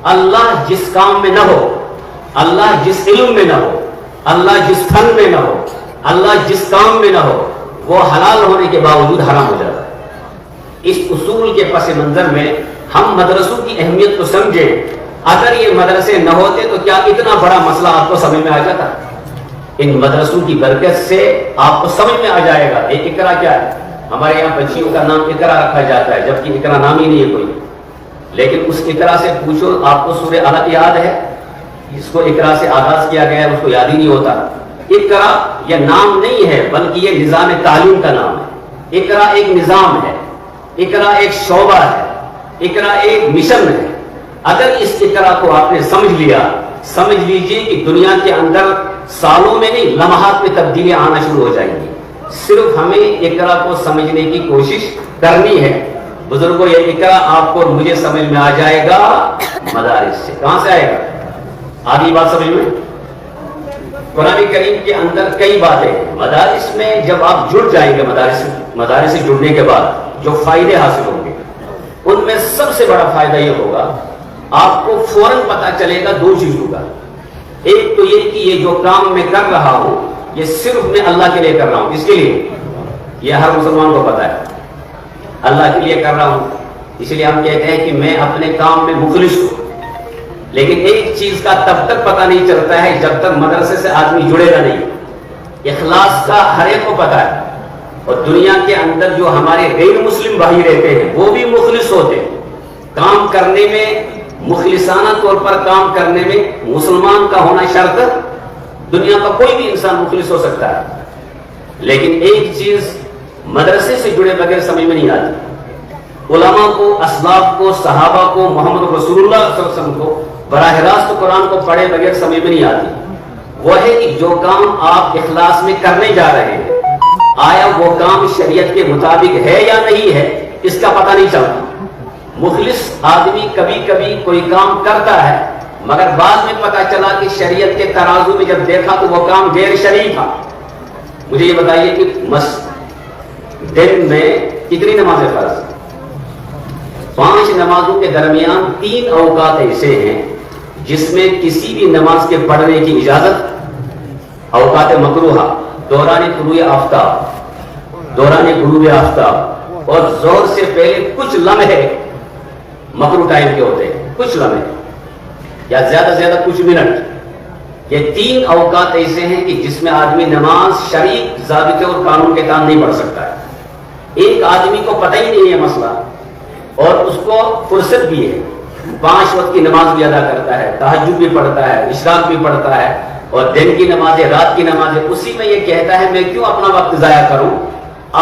اللہ جس کام میں نہ ہو، اللہ جس علم میں نہ ہو، اللہ جس فن میں نہ ہو، اللہ جس کام میں نہ ہو، وہ حلال ہونے کے باوجود حرام ہو جاتا ہے۔ اس اصول کے پس منظر میں ہم مدرسوں کی اہمیت کو سمجھیں۔ اگر یہ مدرسے نہ ہوتے تو کیا اتنا بڑا مسئلہ آپ کو سمجھ میں آ جاتا؟ ان مدرسوں کی برکت سے آپ کو سمجھ میں آ جائے گا یہ اقرا کیا ہے۔ ہمارے یہاں بچیوں کا نام اقرا رکھا جاتا ہے، جبکہ اقرا نام ہی نہیں ہے کوئی، لیکن اس اقرا سے پوچھو آپ کو سورہ علق یاد ہے؟ جس کو اقرا سے آغاز کیا گیا ہے اس کو یاد ہی نہیں ہوتا۔ اقرا یہ نام نہیں ہے بلکہ یہ نظام تعلیم کا نام ہے۔ اقرا ایک نظام ہے، اقرا ایک شعبہ ہے، اقرا ایک مشن ہے۔ اگر اس اقرا کو آپ نے سمجھ لیا، سمجھ لیجئے کہ دنیا کے اندر سالوں میں نہیں لمحات میں تبدیلیاں آنا شروع ہو جائیں گی۔ صرف ہمیں اقرا کو سمجھنے کی کوشش کرنی ہے۔ بزرگوں یہ اقرا آپ کو مجھے سمجھ میں آ جائے گا مدارس سے۔ کہاں سے آئے گا؟ آگے بات سمجھ میں؟ قرآن کریم کے اندر کئی باتیں ہیں۔ مدارس میں جب آپ جڑ جائیں گے، مدارس سے جڑنے کے بعد جو فائدے حاصل ہوں گے ان میں سب سے بڑا فائدہ یہ ہوگا آپ کو فوراً پتہ چلے گا دو چیزوں کا۔ ایک تو یہ کہ یہ جو کام میں کر رہا ہوں یہ صرف میں اللہ کے لیے کر رہا ہوں۔ اس کے لیے یہ ہر مسلمان کو پتہ ہے اللہ کے لیے کر رہا ہوں، اس لیے ہم کہتے ہیں کہ میں اپنے کام میں مخلص ہوں۔ لیکن ایک چیز کا تب تک پتہ نہیں چلتا ہے جب تک مدرسے سے آدمی جڑے گا نہیں۔ اخلاص کا ہر ایک کو پتہ ہے، اور دنیا کے اندر جو ہمارے غیر مسلم بھائی رہتے ہیں وہ بھی مخلص ہوتے ہیں۔ کام کرنے میں، مخلصانہ طور پر کام کرنے میں مسلمان کا ہونا شرط، دنیا کا کوئی بھی انسان مخلص ہو سکتا ہے، لیکن ایک چیز مدرسے سے جڑے بغیر سمجھ میں نہیں آتی۔ علماء کو، اسلاف کو، صحابہ کو، محمد رسول اللہ صلی اللہ علیہ وسلم کو براہ راست قرآن کو پڑھے بغیر سمجھ میں نہیں آتی۔ وہ ہے کہ جو کام آپ اخلاص میں کرنے جا رہے ہیں آیا وہ کام شریعت کے مطابق ہے یا نہیں ہے، اس کا پتہ نہیں چلتا۔ مخلص آدمی کبھی کبھی کوئی کام کرتا ہے مگر بعد میں پتہ چلا کہ شریعت کے ترازو میں جب دیکھا تو وہ کام غیر شرعی تھا۔ مجھے یہ بتائیے کہ دن میں کتنی نمازیں فرض؟ 5 نمازوں کے درمیان 3 اوقات ایسے ہیں جس میں کسی بھی نماز کے پڑھنے کی اجازت، اوقات مکروہہ، دوران طلوع آفتاب، دوران غروب آفتاب، اور ظہر سے پہلے کچھ لمحے مکروہ ٹائم کے ہوتے ہیں، کچھ لمحے یا زیادہ سے زیادہ کچھ منٹ۔ یہ 3 اوقات ایسے ہیں کہ جس میں آدمی نماز شرعی ضابطے اور قانون کے تحت نہیں پڑھ سکتا ہے۔ ایک آدمی کو پتہ ہی نہیں ہے مسئلہ اور اس کو فرصت بھی ہے، 5 وقت کی نماز بھی ادا کرتا ہے، تہجد بھی پڑھتا ہے، اشراق بھی پڑھتا ہے، اور دن کی نمازیں، رات کی نمازیں، اسی میں یہ کہتا ہے میں کیوں اپنا وقت ضائع کروں؟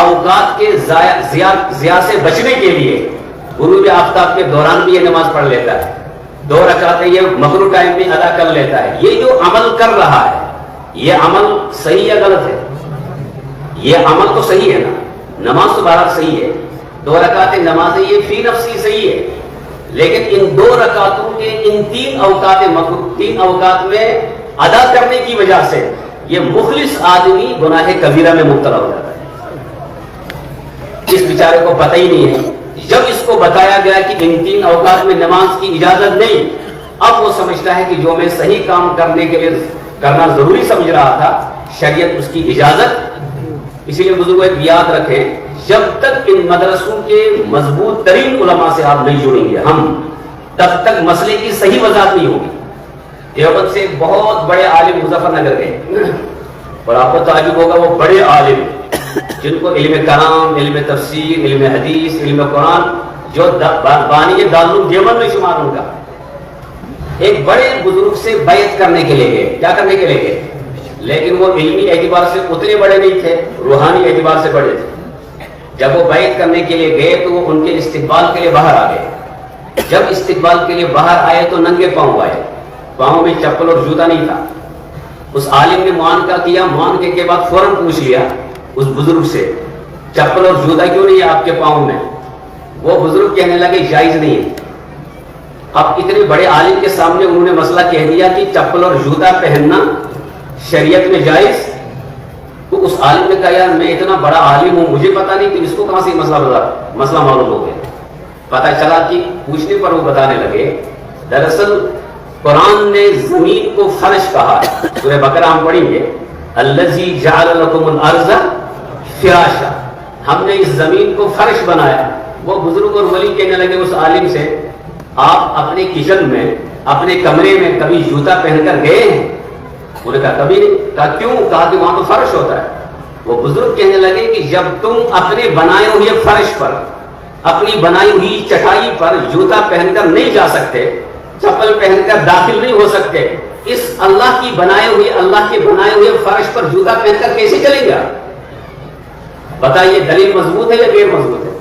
اوقات کے ضیاع سے بچنے کے لیے غروب آفتاب کے دوران بھی یہ نماز پڑھ لیتا ہے، 2 رکعتیں یہ مکروہ ٹائم میں ادا کر لیتا ہے۔ یہ جو عمل کر رہا ہے یہ عمل صحیح یا غلط ہے؟ یہ عمل تو صحیح ہے نا، نماز تو بہرحال صحیح ہے، 2 رکعتیں نمازیں یہ فی نفسی صحیح ہے، لیکن ان 2 رکعتوں کے ان 3 اوقات میں ادا کرنے کی وجہ سے یہ مخلص آدمی گناہ کبیرہ میں مبتلا ہو جاتا ہے۔ اس بیچارے کو پتہ ہی نہیں ہے۔ جب اس کو بتایا گیا کہ ان 3 اوقات میں نماز کی اجازت نہیں، اب وہ سمجھتا ہے کہ جو میں صحیح کام کرنے کے لیے کرنا ضروری سمجھ رہا تھا شریعت اس کی اجازت۔ اسی لیے بزرگوں ایک یاد رکھیں، جب تک ان مدرسوں کے مضبوط ترین علماء سے آپ نہیں جڑیں گے تب تک مسئلے کی صحیح وضاحت نہیں ہوگی۔ دیوبند سے ایک بہت بڑے عالم مظفر نگر گئے، اور آپ کو تعجب ہوگا وہ بڑے عالم جن کو علم کلام، علم تفسیر، علم حدیث، علم قرآن، جو بانی دارالعلوم دیوبند میں شمار ان کا، ایک بڑے بزرگ سے بیعت کرنے کے لیے گئے۔ کیا کرنے کے لیے گئے؟ لیکن وہ علمی اعتبار سے اتنے بڑے نہیں تھے، روحانی اعتبار سے بڑے تھے۔ جب وہ بیعت کرنے کے لیے گئے تو وہ ان کے استقبال کے لیے باہر آ گئے۔ جب استقبال کے لیے باہر آئے تو ننگے پاؤں آئے، پاؤں میں چپل اور جوتا نہیں تھا۔ اس عالم نے معانقہ کیا، معانقے کے بعد فوراً پوچھ لیا اس بزرگ سے چپل اور جوتا کیوں نہیں ہے آپ کے پاؤں میں؟ وہ بزرگ کہنے لگے جائز نہیں ہے۔ اب اتنے بڑے عالم کے سامنے انہوں نے مسئلہ کہہ دیا کہ چپل اور جوتا پہننا شریعت میں جائز۔ تو اس عالم نے کہا یار میں اتنا بڑا عالم ہوں، مجھے پتا نہیں کہ اس کو کہاں سے مسئلہ معلوم ہو گیا۔ پتہ چلا کہ پوچھنے پر وہ بتانے لگے دراصل قرآن نے زمین کو فرش کہا ہے. سورہ بقرہ ہم پڑھیں گے الذی جعل لکم الارض فراشا، ہم نے اس زمین کو فرش بنایا. وہ بزرگ اور ولی کہنے لگے اس عالم سے آپ اپنے کچن میں اپنے کمرے میں کبھی جوتا پہن کر گئے ہیں؟ انہوں نے کہا کبھی نہیں. کہا کیوں؟ کہا کہ وہاں تو فرش ہوتا ہے. وہ بزرگ کہنے لگے کہ جب تم اپنے بنائے ہوئے فرش پر اپنی بنائی ہوئی چٹائی پر جوتا پہن کر نہیں جا سکتے، چپل پہن کر داخل نہیں ہو سکتے، اس اللہ کے بنائے ہوئے فرش پر جوتا پہن کر کیسے چلیں گا؟ بتائیے دلیل مضبوط ہے یا غیر مضبوط ہے؟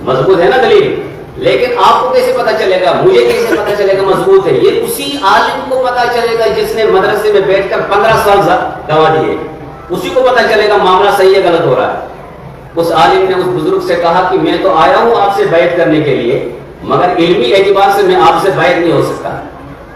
مضبوط ہے نا دلیل. لیکن آپ کو کیسے پتا چلے گا، مجھے کیسے پتا چلے گا مضبوط ہے؟ یہ اسی عالم کو پتا چلے گا جس نے مدرسے میں بیٹھ کر 15 سال گوا دیے. اسی کو پتا چلے گا معاملہ صحیح ہے غلط ہو رہا ہے. اس عالم نے اس بزرگ سے کہا کہ میں تو آیا ہوں آپ سے بیعت کرنے کے لیے، مگر علمی اعتبار سے میں آپ سے بیعت نہیں ہو سکتا،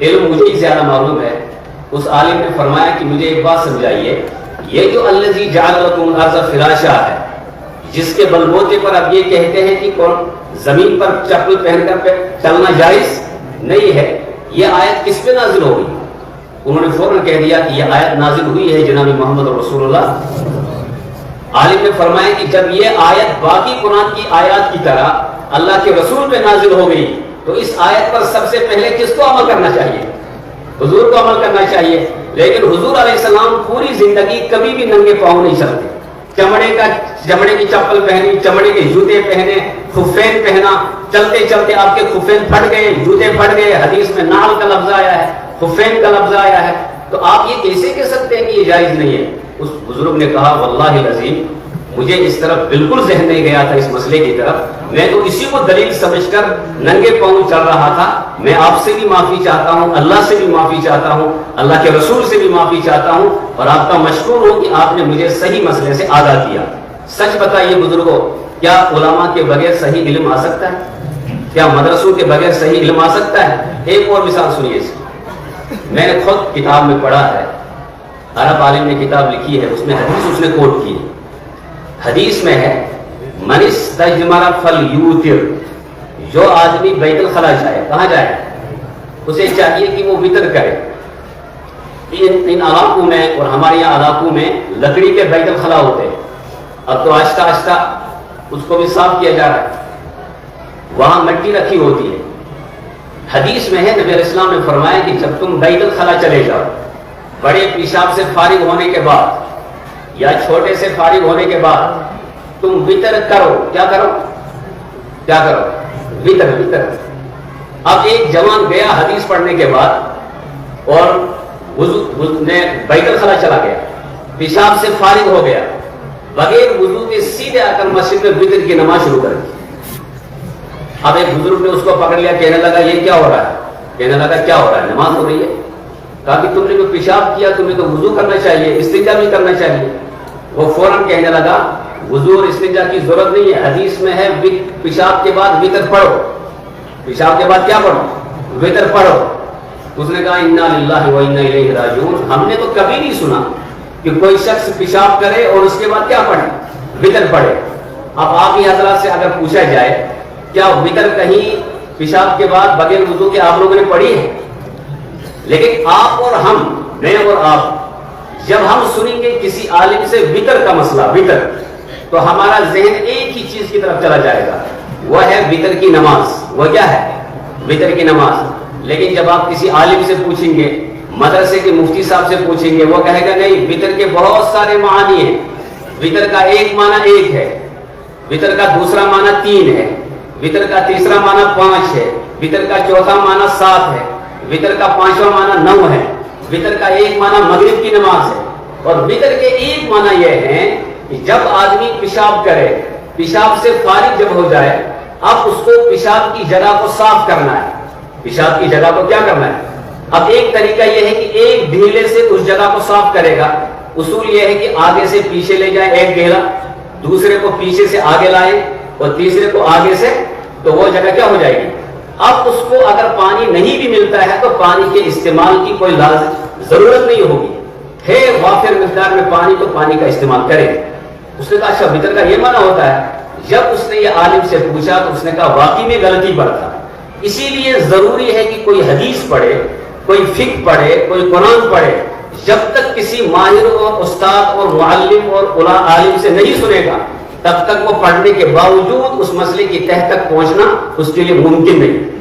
علم مجھے ہی زیادہ معلوم ہے. اس عالم نے فرمایا کہ مجھے ایک بات سمجھائیے، یہ جو الذی جعل لکم الارض فراشا ہے، جس کے بلبوتے پر اب یہ کہتے ہیں کہ زمین پر چپل پہن کر چلنا جائز نہیں ہے، یہ آیت کس پہ نازل ہوگی؟ انہوں نے فوراً کہہ دیا کہ یہ آیت نازل ہوئی ہے جناب محمد رسول اللہ. عالم نے فرمایا کہ جب یہ آیت باقی قرآن کی آیات کی طرح اللہ کے رسول پہ نازل ہو گئی تو اس آیت پر سب سے پہلے کس کو عمل کرنا چاہیے؟ حضور کو عمل کرنا چاہیے. لیکن حضور علیہ السلام پوری زندگی کبھی بھی ننگے پاؤں نہیں چلتے. چمڑے کی چپل پہنی، چمڑے کے جوتے پہنے، خفین پہنا، چلتے چلتے آپ کے خفین پھٹ گئے، جوتے پھٹ گئے. حدیث میں نال کا لفظ آیا ہے، خفین کا لفظ آیا ہے. تو آپ یہ کیسے کہہ سکتے ہیں کہ یہ جائز نہیں ہے؟ اس بزرگ نے کہا واللہ العظیم مجھے اس طرف بالکل ذہن نہیں گیا تھا، اس مسئلے کی طرف. میں تو اسی کو دلیل سمجھ کر ننگے پاؤں چل رہا تھا. میں آپ سے بھی معافی چاہتا ہوں، اللہ سے بھی معافی چاہتا ہوں، اللہ کے رسول سے بھی معافی چاہتا ہوں، اور آپ کا مشکور ہوں کہ آپ نے مجھے صحیح مسئلے سے آگاہ کیا. سچ بتائیے بزرگوں، کیا علماء کے بغیر صحیح علم آ سکتا ہے؟ کیا مدرسوں کے بغیر صحیح علم آ سکتا ہے؟ ایک اور مثال سنیے. میں نے خود کتاب میں پڑھا ہے، عرب عالم نے کتاب لکھی ہے، اس میں حدیث اس نے کوٹ کی ہے. حدیث میں ہے من استجمر فلیوتر، جو آدمی بیت الخلا جائے، کہاں جائے؟ اسے چاہیے کہ وہ وطر کرے. ان علاقوں میں اور ہمارے یہاں علاقوں میں لکڑی کے بیت الخلا ہوتے ہیں. اب تو آہستہ آہستہ اس کو بھی صاف کیا جا رہا ہے. وہاں مٹی رکھی ہوتی ہے. حدیث میں ہے نبی علیہ السلام نے فرمایا کہ جب تم بیت الخلا چلے جاؤ، بڑے پیشاب سے فارغ ہونے کے بعد یا چھوٹے سے فارغ ہونے کے بعد تم وطر کرو. کیا کرو؟ کیا کرو؟ وطر. اب ایک جوان گیا حدیث پڑھنے کے بعد اور وضو نے بیت الخلا چلا گیا، پیشاب سے فارغ ہو گیا، بغیر وضو کے سیدھے آ کر مسجد میں وطر کی نماز شروع کر دی. اب ایک بزرگ نے اس کو پکڑ لیا، کہنے لگا یہ کیا ہو رہا ہے؟ کہنے لگا کیا ہو رہا ہے؟ نماز ہو رہی ہے. کہا کہ تم نے جو پیشاب کیا تمہیں تو وضو کرنا چاہیے، استنجا بھی کرنا چاہیے. وہ فوراً کہنے لگا وضو اور استنجا کی ضرورت نہیں ہے، حدیث میں ہے پیشاب کے بعد وطر پڑھو. پیشاب کے بعد کیا پڑھو؟ وطر پڑھو. اس نے کہا انا للہ و انا الیہ راجعون. ہم نے تو کبھی نہیں سنا کہ کوئی شخص پیشاب کرے اور اس کے بعد کیا پڑھے؟ وطر پڑھے. اب آپ ہی حضرات سے اگر پوچھا جائے کیا وطر کہیں پیشاب کے بعد بغیر وضو کے آپ لوگوں نے پڑھی ہے؟ لیکن آپ اور ہم، میں اور آپ، جب ہم سنیں گے کسی عالم سے وطر کا مسئلہ، وطر، تو ہمارا ذہن ایک ہی چیز کی طرف چلا جائے گا، وہ ہے وطر کی نماز. وہ کیا ہے؟ وطر کی نماز. لیکن جب آپ کسی عالم سے پوچھیں گے، مدرسے کے مفتی صاحب سے پوچھیں گے، وہ کہے گا نہیں، وطر کے بہت سارے معنی ہیں. وطر کا ایک معنی 1 ہے، وطر کا دوسرا معنی 3 ہے، وطر کا تیسرا معنی 5 ہے، وطر کا چوتھا معنی 7 ہے، وطر کا 5واں معنی 9 ہے، وطر کا ایک معنی مغرب کی نماز ہے. اور وطر کے ایک معنی یہ ہے کہ جب آدمی پیشاب کرے، پیشاب سے فارغ جب ہو جائے، اب اس کو پیشاب کی جگہ کو صاف کرنا ہے. پیشاب کی جگہ کو کیا کرنا ہے؟ اب ایک طریقہ یہ ہے کہ ایک ڈھیلے سے اس جگہ کو صاف کرے گا. اصول یہ ہے کہ آگے سے پیچھے لے جائے ایک ڈھیلا، دوسرے کو پیچھے سے آگے لائے اور تیسرے کو آگے سے، تو وہ جگہ کیا ہو جائے گی. اب اس کو اگر پانی نہیں بھی ملتا ہے تو پانی کے استعمال کی کوئی ضرورت نہیں ہوگی، ہے وافر مقدار میں پانی تو پانی کا استعمال کرے. اس نے کہا اچھا وطر کا یہ معنی ہوتا ہے. جب اس نے یہ عالم سے پوچھا تو اس نے کہا واقعی میں غلطی پر تھا. اسی لیے ضروری ہے کہ کوئی حدیث پڑھے، کوئی فقہ پڑھے، کوئی قرآن پڑھے، جب تک کسی ماہر اور استاد اور معلم اور عالم سے نہیں سنے گا تب تک وہ پڑھنے کے باوجود اس مسئلے کی تہ تک پہنچنا اس کے لیے ممکن نہیں۔